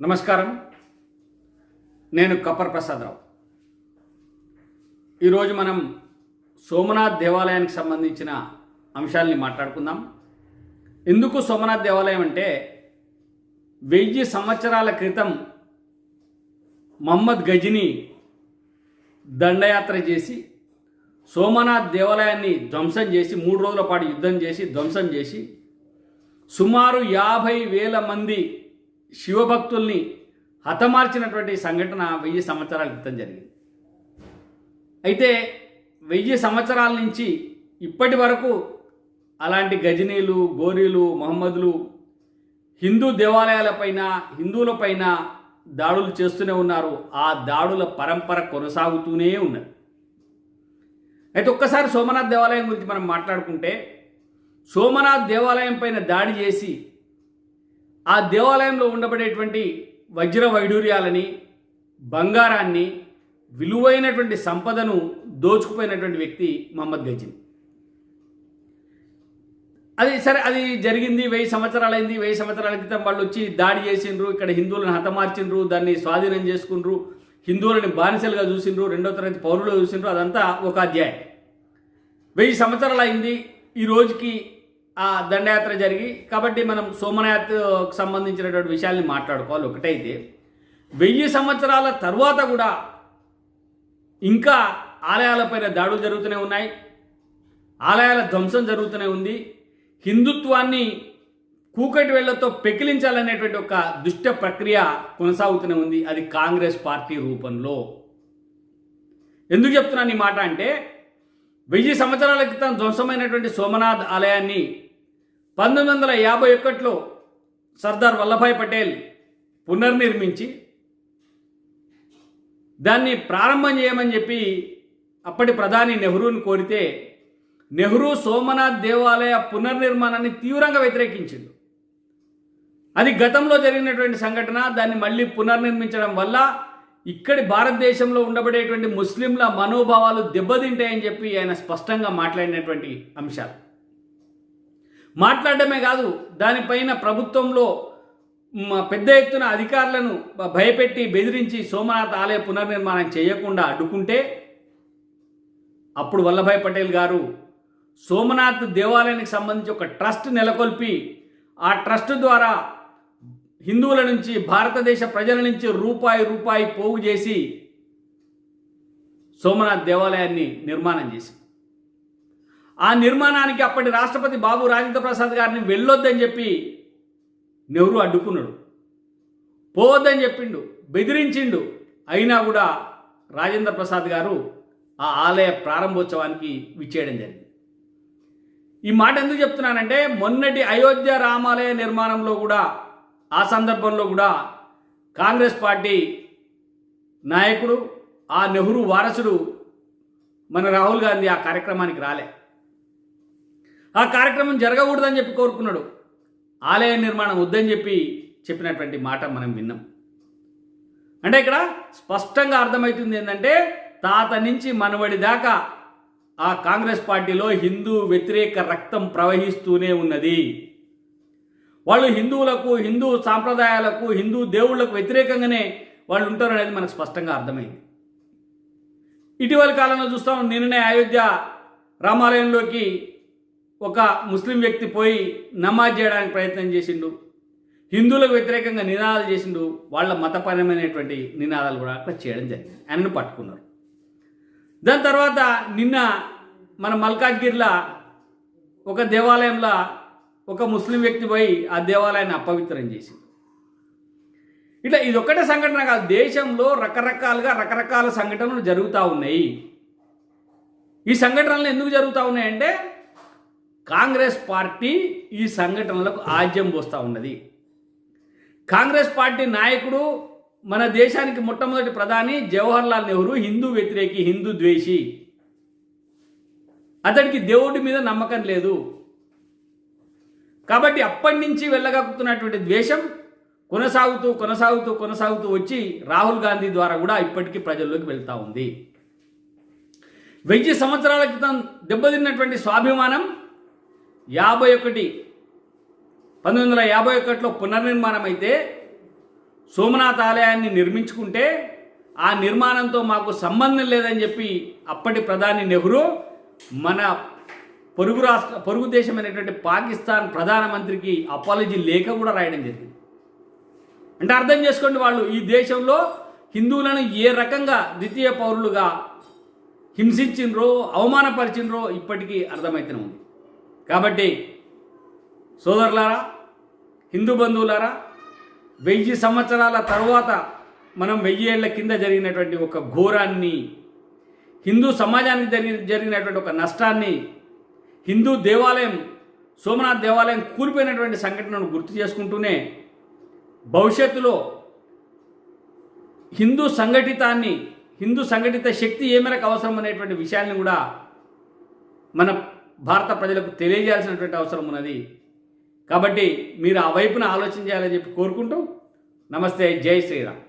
నమస్కారం. నేను కప్పర్ ప్రసాదరావు. ఈరోజు మనం సోమనాథ్ దేవాలయానికి సంబంధించిన అంశాలని మాట్లాడుకుందాం. ఎందుకు సోమనాథ్ దేవాలయం అంటే 1000 సంవత్సరాల క్రితం మహమ్మద్ గజనీ దండయాత్ర చేసి సోమనాథ్ దేవాలయాన్ని ధ్వంసం చేసి 3 రోజుల పాటు యుద్ధం చేసి ధ్వంసం చేసి సుమారు 50,000 మంది శివభక్తుల్ని హతమార్చినటువంటి సంఘటన 1000 సంవత్సరాల క్రితం జరిగింది. అయితే 1000 సంవత్సరాల నుంచి ఇప్పటి వరకు అలాంటి గజనీలు, గోరీలు, మహమ్మదులు హిందూ దేవాలయాలపైన, హిందువులపైన దాడులు చేస్తూనే ఉన్నారు. ఆ దాడుల పరంపర కొనసాగుతూనే ఉన్నది. అయితే ఒక్కసారి సోమనాథ్ దేవాలయం గురించి మనం మాట్లాడుకుంటే, సోమనాథ్ దేవాలయం పైన దాడి చేసి ఆ దేవాలయంలో ఉండబడేటువంటి వజ్ర వైడూర్యాలని, బంగారాన్ని, విలువైనటువంటి సంపదను దోచుకుపోయినటువంటి వ్యక్తి మహమ్మద్ గజనీ. అది జరిగింది 1000 సంవత్సరాలైంది. 1000 సంవత్సరాల క్రితం వాళ్ళు వచ్చి దాడి చేసిండ్రు, ఇక్కడ హిందువులను హతమార్చిండ్రు, దాన్ని స్వాధీనం చేసుకుండ్రు, హిందువులని బానిసలుగా చూసిండ్రు, 2వ తరగతి పౌరులుగా చూసిండ్రు. అదంతా ఒక అధ్యాయం. 1000 సంవత్సరాలు అయింది ఈ రోజుకి ఆ దండయాత్ర జరిగి. కాబట్టి మనం సోమనాథ్కి సంబంధించినటువంటి విషయాల్ని మాట్లాడుకోవాలి. ఒకటైతే 1000 సంవత్సరాల తర్వాత కూడా ఇంకా ఆలయాలపైన దాడులు జరుగుతూనే ఉన్నాయి, ఆలయాల ధ్వంసం జరుగుతూనే ఉంది. హిందుత్వాన్ని కూకటి వేళ్లతో పెకిలించాలనేటువంటి ఒక దుష్ట ప్రక్రియ కొనసాగుతూనే ఉంది. అది కాంగ్రెస్ పార్టీ రూపంలో. ఎందుకు చెప్తున్నాను ఈ మాట అంటే, 1000 సంవత్సరాల క్రితం ధ్వంసమైనటువంటి సోమనాథ్ ఆలయాన్ని 1951లో సర్దార్ వల్లభాయ్ పటేల్ పునర్నిర్మించి దాన్ని ప్రారంభం చేయమని చెప్పి అప్పటి ప్రధాని నెహ్రూని కోరితే, నెహ్రూ సోమనాథ్ దేవాలయ పునర్నిర్మాణాన్ని తీవ్రంగా వ్యతిరేకించిండు. అది గతంలో జరిగినటువంటి సంఘటన. దాన్ని మళ్ళీ పునర్నిర్మించడం వల్ల ఇక్కడి భారతదేశంలో ఉండబడేటువంటి ముస్లింల మనోభావాలు దెబ్బతింటాయని చెప్పి ఆయన స్పష్టంగా మాట్లాడినటువంటి అంశాలు. మాట్లాడడమే కాదు, దానిపైన ప్రభుత్వంలో పెద్ద ఎత్తున అధికారులను భయపెట్టి బెదిరించి సోమనాథ్ ఆలయ పునర్నిర్మాణం చేయకుండా అడ్డుకుంటే, అప్పుడు వల్లభాయ్ పటేల్ గారు సోమనాథ్ దేవాలయానికి సంబంధించి ఒక ట్రస్ట్ నెలకొల్పి, ఆ ట్రస్ట్ ద్వారా హిందువుల నుంచి, భారతదేశ ప్రజల నుంచి రూపాయి పోగు చేసి సోమనాథ్ దేవాలయాన్ని నిర్మాణం చేసి, ఆ నిర్మాణానికి అప్పటి రాష్ట్రపతి బాబు రాజేంద్ర ప్రసాద్ గారిని వెళ్ళొద్దని చెప్పి నెహ్రూ అడ్డుకున్నాడు, పోవద్దని చెప్పిండు, బెదిరించిండు. అయినా కూడా రాజేంద్ర ప్రసాద్ గారు ఆ ఆలయ ప్రారంభోత్సవానికి విచ్చేయడం జరిగింది. ఈ మాట ఎందుకు చెప్తున్నానంటే, మొన్నటి అయోధ్య రామాలయ నిర్మాణంలో కూడా, ఆ సందర్భంలో కూడా కాంగ్రెస్ పార్టీ నాయకుడు, ఆ నెహ్రూ వారసుడు మన రాహుల్ గాంధీ ఆ కార్యక్రమానికి రాలే. ఆ కార్యక్రమం జరగకూడదని చెప్పి కోరుకున్నాడు. ఆలయ నిర్మాణం వద్దని చెప్పినటువంటి మాట మనం విన్నాం. అంటే ఇక్కడ స్పష్టంగా అర్థమవుతుంది ఏంటంటే, తాత నుంచి మనవడి దాకా ఆ కాంగ్రెస్ పార్టీలో హిందూ వ్యతిరేక రక్తం ప్రవహిస్తూనే ఉన్నది. వాళ్ళు హిందువులకు, హిందూ సాంప్రదాయాలకు, హిందూ దేవుళ్లకు వ్యతిరేకంగానే వాళ్ళు ఉంటారు అనేది మనకు స్పష్టంగా అర్థమైంది. ఇటీవల కాలంలో చూస్తాం, నిన్ననే అయోధ్య రామాలయంలోకి ఒక ముస్లిం వ్యక్తి పోయి నమాజ్ చేయడానికి ప్రయత్నం చేసిండు, హిందువులకు వ్యతిరేకంగా నినాదాలు చేసిండు. వాళ్ళ మతపరమైనటువంటి నినాదాలు కూడా అక్కడ చేయడం జరిగింది. ఆయనను పట్టుకున్నారు. దాని తర్వాత నిన్న మన మల్కాజ్గిరిలో ఒక దేవాలయంలో ఒక ముస్లిం వ్యక్తి పోయి ఆ దేవాలయాన్ని అపవిత్రం చేసింది. ఇట్లా ఇదొక్కటే సంఘటన కాదు, దేశంలో రకరకాల సంఘటనలు జరుగుతూ ఉన్నాయి. ఈ సంఘటనలు ఎందుకు జరుగుతూ ఉన్నాయంటే, కాంగ్రెస్ పార్టీ ఈ సంఘటనలకు ఆజ్యం పోస్తూ ఉన్నది. కాంగ్రెస్ పార్టీ నాయకుడు, మన దేశానికి మొట్టమొదటి ప్రధాని జవహర్లాల్ నెహ్రూ హిందూ వ్యతిరేకి, హిందూ ద్వేషి. అతడికి దేవుడి మీద నమ్మకం లేదు. కాబట్టి అప్పటి నుంచి వెళ్ళగక్కుతున్నటువంటి ద్వేషం కొనసాగుతూ వచ్చి రాహుల్ గాంధీ ద్వారా కూడా ఇప్పటికీ ప్రజల్లోకి వెళ్తూ ఉంది. 1000 సంవత్సరాల క్రితం దెబ్బతిన్నటువంటి స్వాభిమానం 1951లో పునర్నిర్మాణం అయితే సోమనాథ్ ఆలయాన్ని నిర్మించుకుంటే ఆ నిర్మాణంతో మాకు సంబంధం లేదని చెప్పి అప్పటి ప్రధాని నెహ్రూ మన పొరుగు దేశమైనటువంటి పాకిస్తాన్ ప్రధానమంత్రికి అపాలజీ లేఖ కూడా రాయడం జరిగింది. అంటే అర్థం చేసుకోండి, వాళ్ళు ఈ దేశంలో హిందువులను ఏ రకంగా ద్వితీయ పౌరులుగా హింసించినరో అవమానపరిచినరో ఇప్పటికీ అర్థమైతేనే ఉంది. కాబట్టి సోదరులారా, హిందూ బంధువులారా, 1000 సంవత్సరాల తర్వాత మనం 1000 ఏళ్ల కింద జరిగినటువంటి ఒక ఘోరాన్ని, హిందూ సమాజానికి జరిగినటువంటి ఒక నష్టాన్ని, హిందూ దేవాలయం సోమనాథ్ దేవాలయం కూలిపోయినటువంటి సంఘటనను గుర్తు చేసుకుంటూనే భవిష్యత్తులో హిందూ సంఘటిత శక్తి ఏ మేరకు అవసరం అనేటువంటి విషయాన్ని కూడా మన భారత ప్రజలకు తెలియజేయాల్సినటువంటి అవసరం ఉన్నది. కాబట్టి మీరు ఆ వైపున ఆలోచన చేయాలని చెప్పి కోరుకుంటూ నమస్తే, జై శ్రీరామ్.